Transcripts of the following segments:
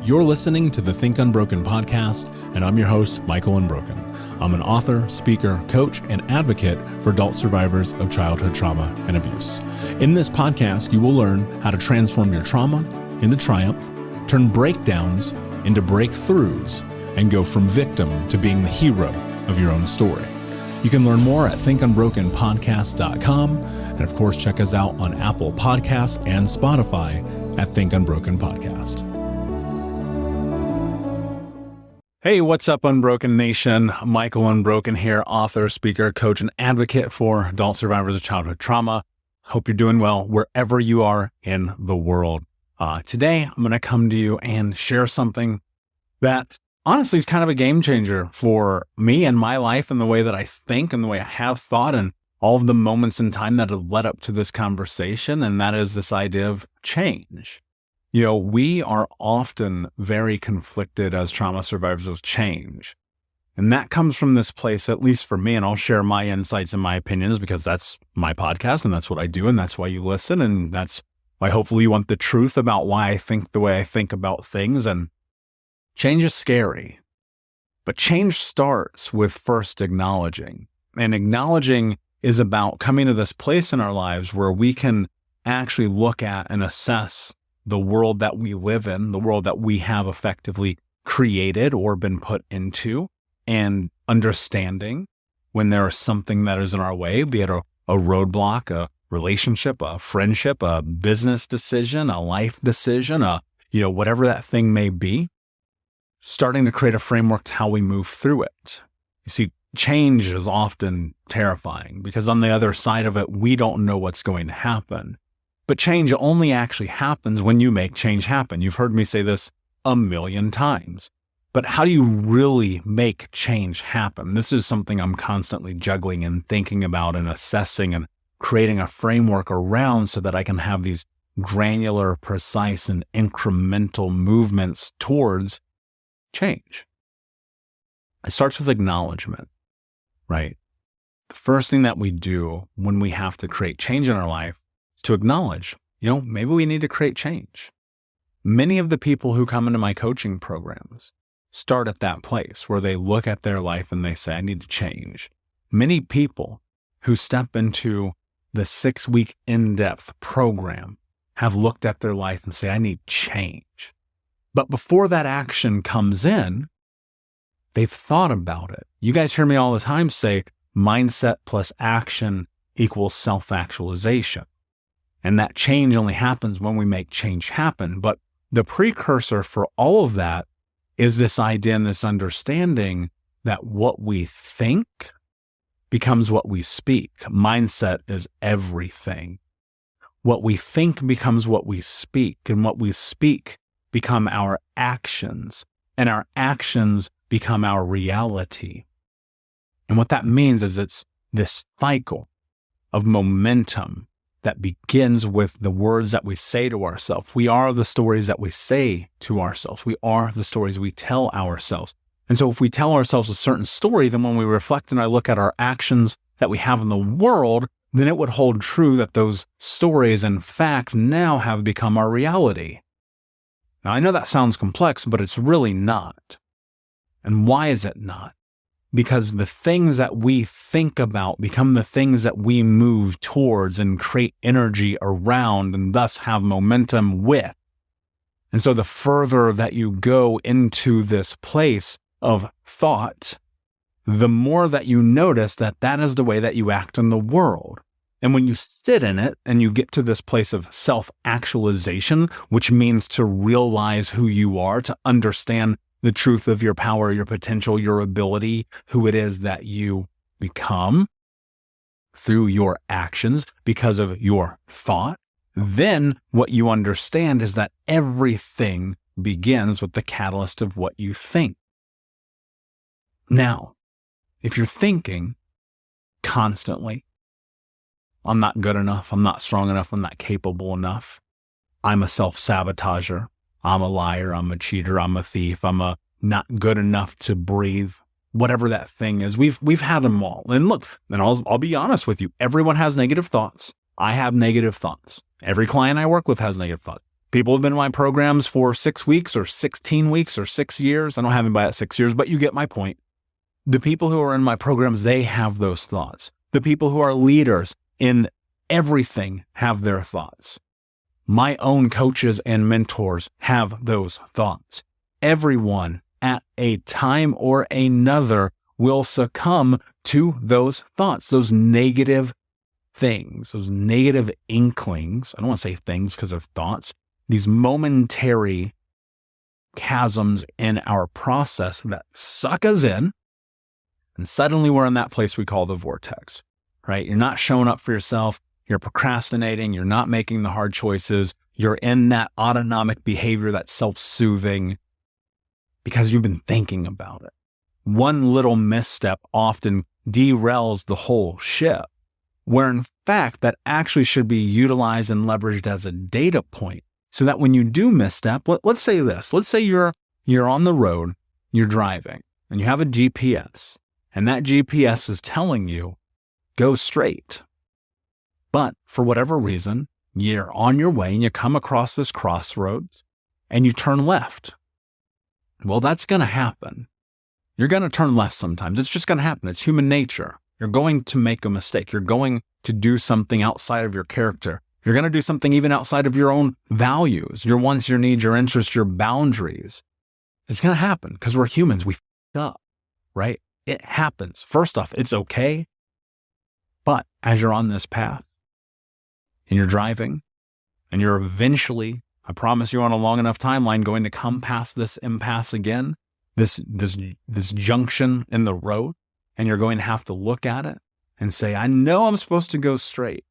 You're listening to the Think Unbroken podcast, and I'm your host, Michael Unbroken. I'm an author, speaker, coach, and advocate for adult survivors of childhood trauma and abuse. In this podcast, you will learn how to transform your trauma into triumph, turn breakdowns into breakthroughs, and go from victim to being the hero of your own story. You can learn more at thinkunbrokenpodcast.com, and of course, check us out on Apple Podcasts and Spotify at Think Unbroken Podcast. Hey, what's up, Unbroken Nation? Michael Unbroken here, author, speaker, coach, and advocate for adult survivors of childhood trauma. Hope you're doing well wherever you are in the world. Today, I'm going to come to you and share something that honestly is kind of a game changer for me and my life and the way that I think and the way I have thought and all of the moments in time that have led up to this conversation, and that is this idea of change. You know, we are often very conflicted as trauma survivors with change. And that comes from this place, at least for me, and I'll share my insights and my opinions because that's my podcast and that's what I do and that's why you listen. And that's why hopefully you want the truth about why I think the way I think about things. And change is scary, but change starts with first acknowledging. And acknowledging is about coming to this place in our lives where we can actually look at and assess the world that we live in, the world that we have effectively created or been put into, and understanding when there is something that is in our way, be it a roadblock, a relationship, a friendship, a business decision, a life decision, whatever that thing may be, starting to create a framework to how we move through it. You see, change is often terrifying because on the other side of it, we don't know what's going to happen. But change only actually happens when you make change happen. You've heard me say this a million times. But how do you really make change happen? This is something I'm constantly juggling and thinking about and assessing and creating a framework around so that I can have these granular, precise, and incremental movements towards change. It starts with acknowledgement, right? The first thing that we do when we have to create change in our life is to acknowledge, maybe we need to create change. Many of the people who come into my coaching programs start at that place where they look at their life and they say, I need to change. Many people who step into the 6-week in-depth program have looked at their life and say, I need change. But before that action comes in, they've thought about it. You guys hear me all the time say, mindset plus action equals self-actualization. And that change only happens when we make change happen. But the precursor for all of that is this idea and this understanding that what we think becomes what we speak. Mindset is everything. What we think becomes what we speak, and what we speak become our actions, and our actions become our reality. And what that means is it's this cycle of momentum that begins with the words that we say to ourselves. We are the stories that we say to ourselves. We are the stories we tell ourselves. And so if we tell ourselves a certain story, then when we reflect and I look at our actions that we have in the world, then it would hold true that those stories, in fact, now have become our reality. Now, I know that sounds complex, but it's really not. And why is it not? Because the things that we think about become the things that we move towards and create energy around and thus have momentum with. And so the further that you go into this place of thought, the more that you notice that that is the way that you act in the world. And when you sit in it and you get to this place of self-actualization, which means to realize who you are, to understand the truth of your power, your potential, your ability, who it is that you become through your actions because of your thought, then what you understand is that everything begins with the catalyst of what you think. Now, if you're thinking constantly, I'm not good enough, I'm not strong enough, I'm not capable enough, I'm a self-sabotager, I'm a liar, I'm a cheater, I'm a thief, I'm a not good enough to breathe, whatever that thing is. We've had them all. And look, and I'll be honest with you, everyone has negative thoughts. I have negative thoughts. Every client I work with has negative thoughts. People have been in my programs for 6 weeks or 16 weeks or 6 years. I don't have anybody at 6 years, but you get my point. The people who are in my programs, they have those thoughts. The people who are leaders in everything have their thoughts. My own coaches and mentors have those thoughts. Everyone at a time or another will succumb to those thoughts, those negative things, those negative inklings. I don't want to say things because of thoughts. These momentary chasms in our process that suck us in, and suddenly we're in that place we call the vortex, right? You're not showing up for yourself. You're procrastinating. You're not making the hard choices. You're in that autonomic behavior, that self-soothing, because you've been thinking about it. One little misstep often derails the whole ship, where in fact that actually should be utilized and leveraged as a data point. So that when you do misstep, let's say this, let's say you're on the road, you're driving, and you have a GPS, and that GPS is telling you, go straight. But for whatever reason, you're on your way and you come across this crossroads and you turn left. Well, that's going to happen. You're going to turn left sometimes. It's just going to happen. It's human nature. You're going to make a mistake. You're going to do something outside of your character. You're going to do something even outside of your own values, your wants, your needs, your interests, your boundaries. It's going to happen because we're humans. We f up, right? It happens. First off, it's okay. But as you're on this path and you're driving and you're eventually, I promise you on a long enough timeline, going to come past this impasse again, this junction in the road, and you're going to have to look at it and say, I know I'm supposed to go straight.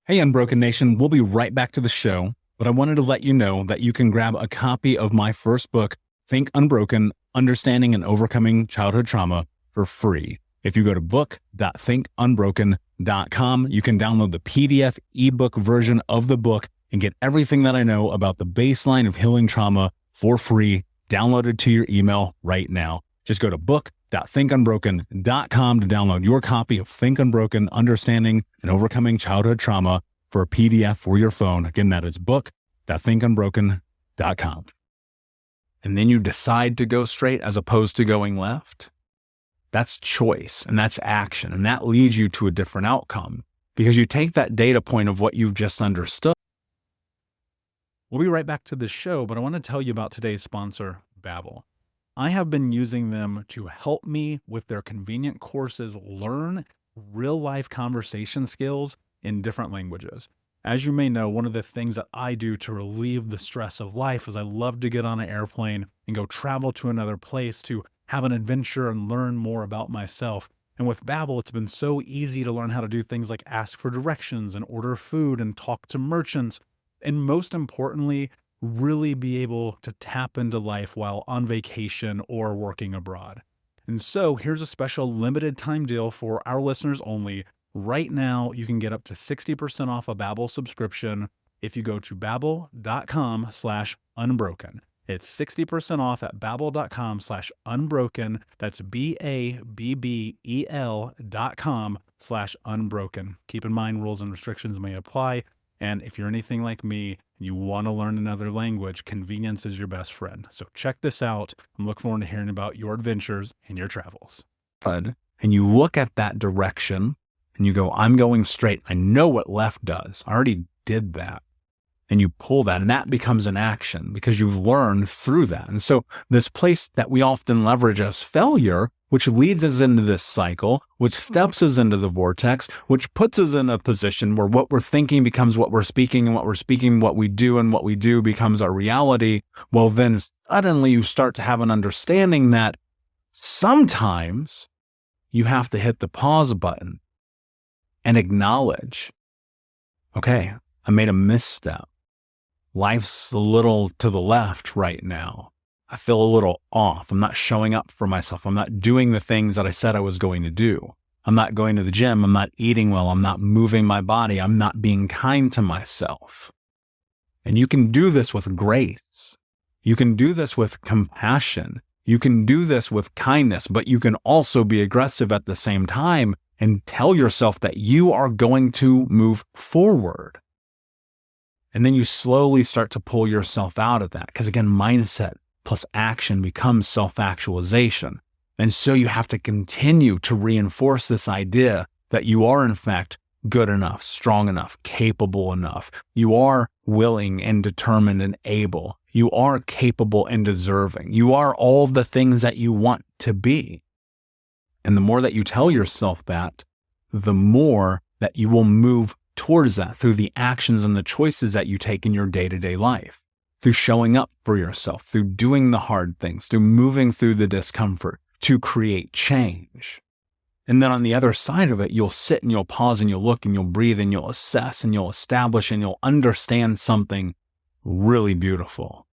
Hey, Unbroken Nation, we'll be right back to the show, but I wanted to let you know that you can grab a copy of my first book, Think Unbroken, Understanding and Overcoming Childhood Trauma, for free. If you go to book.thinkunbroken.com, you can download the PDF ebook version of the book and get everything that I know about the baseline of healing trauma for free, downloaded to your email right now. Just go to book.thinkunbroken.com to download your copy of Think Unbroken, Understanding and Overcoming Childhood Trauma for a PDF for your phone. Again, that is book.thinkunbroken.com. And then you decide to go straight as opposed to going left. That's choice and that's action. And that leads you to a different outcome because you take that data point of what you've just understood. We'll be right back to the show, but I want to tell you about today's sponsor, Babbel. I have been using them to help me with their convenient courses learn real-life conversation skills in different languages. As you may know, one of the things that I do to relieve the stress of life is I love to get on an airplane and go travel to another place to have an adventure and learn more about myself. And with Babbel, it's been so easy to learn how to do things like ask for directions and order food and talk to merchants. And most importantly, really be able to tap into life while on vacation or working abroad. And so here's a special limited time deal for our listeners only. Right now, you can get up to 60% off a Babbel subscription if you go to babbel.com/unbroken. It's 60% off at babbel.com/unbroken. That's BABBEL.com/unbroken. Keep in mind, rules and restrictions may apply. And if you're anything like me, and you want to learn another language, convenience is your best friend. So check this out. I'm looking forward to hearing about your adventures and your travels. And you look at that direction and you go, I'm going straight. I know what left does. I already did that. And you pull that, and that becomes an action because you've learned through that. And so this place that we often leverage as failure, which leads us into this cycle, which steps us into the vortex, which puts us in a position where what we're thinking becomes what we're speaking, and what we're speaking, what we do, and what we do becomes our reality. Well, then suddenly you start to have an understanding that sometimes you have to hit the pause button and acknowledge, okay, I made a misstep. Life's a little to the left right now. I feel a little off. I'm not showing up for myself. I'm not doing the things that I said I was going to do. I'm not going to the gym. I'm not eating well. I'm not moving my body. I'm not being kind to myself. And you can do this with grace. You can do this with compassion. You can do this with kindness, but you can also be aggressive at the same time and tell yourself that you are going to move forward. And then you slowly start to pull yourself out of that. Because again, mindset plus action becomes self-actualization. And so you have to continue to reinforce this idea that you are in fact good enough, strong enough, capable enough. You are willing and determined and able. You are capable and deserving. You are all the things that you want to be. And the more that you tell yourself that, the more that you will move towards that through the actions and the choices that you take in your day-to-day life, through showing up for yourself, through doing the hard things, through moving through the discomfort to create change. And then on the other side of it, you'll sit and you'll pause and you'll look and you'll breathe and you'll assess and you'll establish and you'll understand something really beautiful.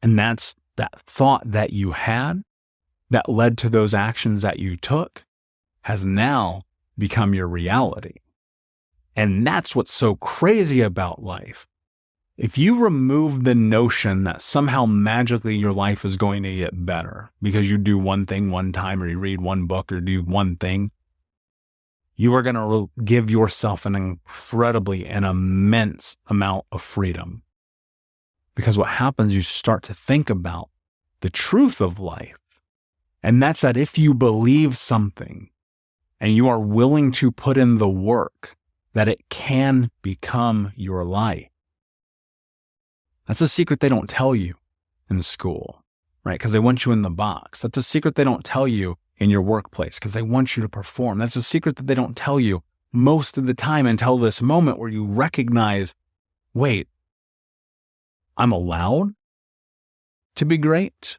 And that's that thought that you had that led to those actions that you took has now become your reality. And that's what's so crazy about life. If you remove the notion that somehow magically your life is going to get better because you do one thing one time or you read one book or do one thing, you are going to give yourself an immense amount of freedom. Because what happens, you start to think about the truth of life. And that's that if you believe something and you are willing to put in the work, that it can become your life. That's a secret they don't tell you in school, right? Because they want you in the box. That's a secret they don't tell you in your workplace because they want you to perform. That's a secret that they don't tell you most of the time until this moment where you recognize, wait, I'm allowed to be great.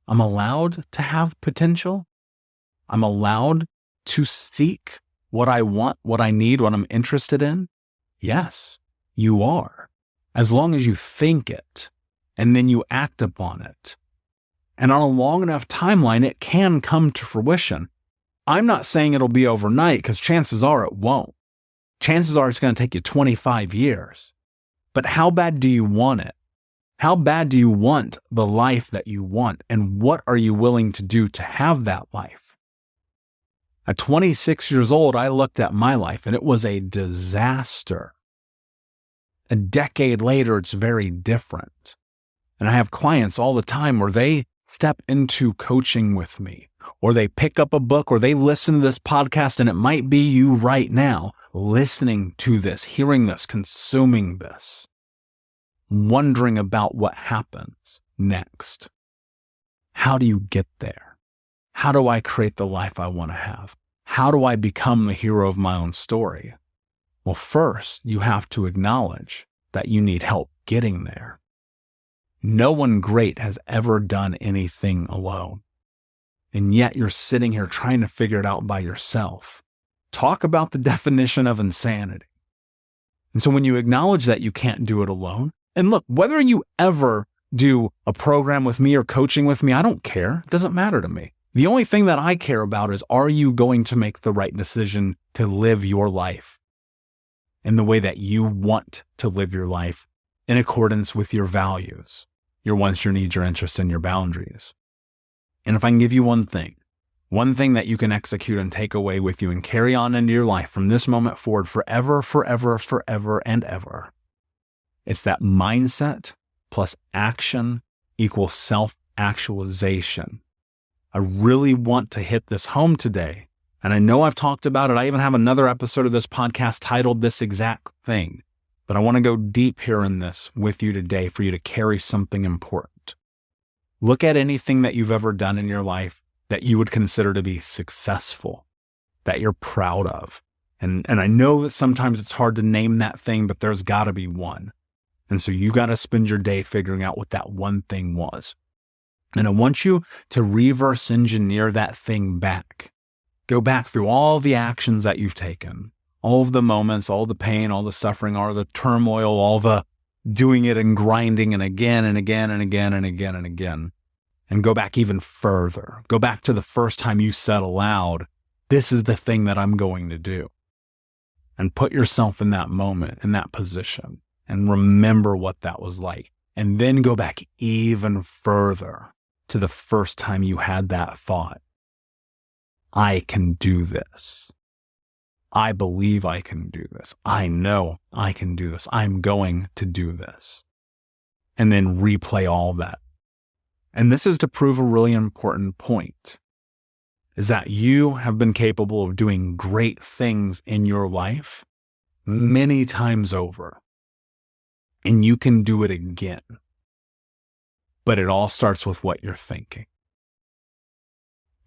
I'm allowed to have potential. I'm allowed to seek what I want, what I need, what I'm interested in. Yes, you are. As long as you think it and then you act upon it. And on a long enough timeline, it can come to fruition. I'm not saying it'll be overnight because chances are it won't. Chances are it's going to take you 25 years. But how bad do you want it? How bad do you want the life that you want? And what are you willing to do to have that life? At 26 years old, I looked at my life and it was a disaster. A decade later, it's very different. And I have clients all the time where they step into coaching with me, or they pick up a book, or they listen to this podcast, and it might be you right now listening to this, hearing this, consuming this, wondering about what happens next. How do you get there? How do I create the life I want to have? How do I become the hero of my own story? Well, first, you have to acknowledge that you need help getting there. No one great has ever done anything alone. And yet you're sitting here trying to figure it out by yourself. Talk about the definition of insanity. And so when you acknowledge that you can't do it alone, and look, whether you ever do a program with me or coaching with me, I don't care. It doesn't matter to me. The only thing that I care about is, are you going to make the right decision to live your life in the way that you want to live your life in accordance with your values, your wants, your needs, your interests, and your boundaries? And if I can give you one thing that you can execute and take away with you and carry on into your life from this moment forward forever, forever, forever, and ever, it's that mindset plus action equals self-actualization. I really want to hit this home today. And I know I've talked about it. I even have another episode of this podcast titled this exact thing. But I want to go deep here in this with you today for you to carry something important. Look at anything that you've ever done in your life that you would consider to be successful, that you're proud of. And I know that sometimes it's hard to name that thing, but there's got to be one. And so you got to spend your day figuring out what that one thing was. And I want you to reverse engineer that thing back. Go back through all the actions that you've taken, all of the moments, all the pain, all the suffering, all the turmoil, all the doing it and grinding and again and again and again and again and again. And go back even further. Go back to the first time you said aloud, this is the thing that I'm going to do. And put yourself in that moment, in that position, and remember what that was like. And then go back even further to the first time you had that thought. I can do this. I believe I can do this. I know I can do this. I'm going to do this. And then replay all that. And this is to prove a really important point, is that you have been capable of doing great things in your life many times over. And you can do it again. But it all starts with what you're thinking.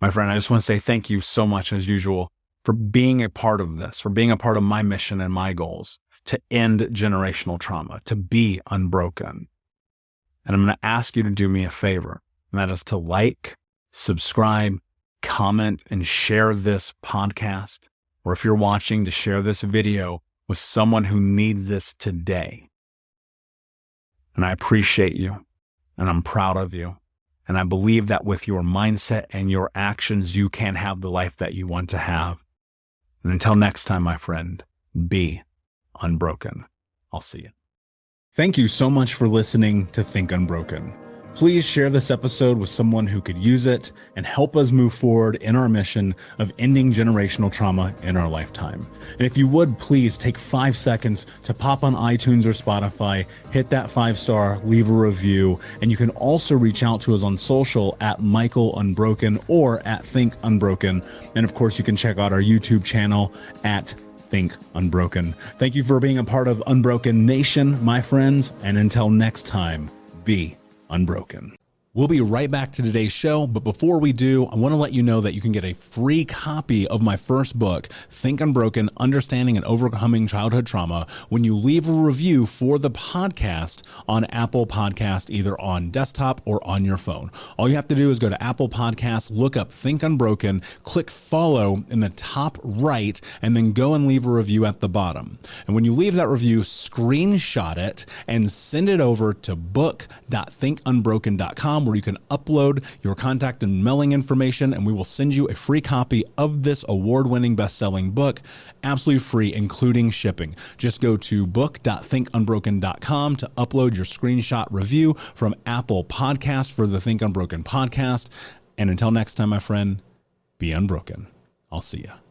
My friend, I just want to say thank you so much, as usual, for being a part of this, for being a part of my mission and my goals to end generational trauma, to be unbroken. And I'm going to ask you to do me a favor, and that is to like, subscribe, comment, and share this podcast. Or if you're watching, to share this video with someone who needs this today. And I appreciate you, and I'm proud of you. And I believe that with your mindset and your actions, you can have the life that you want to have. And until next time, my friend, be unbroken. I'll see you. Thank you so much for listening to Think Unbroken. Please share this episode with someone who could use it and help us move forward in our mission of ending generational trauma in our lifetime. And if you would, please take 5 seconds to pop on iTunes or Spotify, hit that 5-star, leave a review, and you can also reach out to us on social at Michael Unbroken or at Think Unbroken. And of course, you can check out our YouTube channel at Think Unbroken. Thank you for being a part of Unbroken Nation, my friends, and until next time, be unbroken. We'll be right back to today's show, but before we do, I want to let you know that you can get a free copy of my first book, Think Unbroken, Understanding and Overcoming Childhood Trauma, when you leave a review for the podcast on Apple Podcast, either on desktop or on your phone. All you have to do is go to Apple Podcasts, look up Think Unbroken, click follow in the top right, and then go and leave a review at the bottom. And when you leave that review, screenshot it and send it over to book.thinkunbroken.com, where you can upload your contact and mailing information, and we will send you a free copy of this award-winning best-selling book, absolutely free, including shipping. Just go to book.thinkunbroken.com to upload your screenshot review from Apple Podcasts for the Think Unbroken podcast. And until next time, my friend, be unbroken. I'll see you.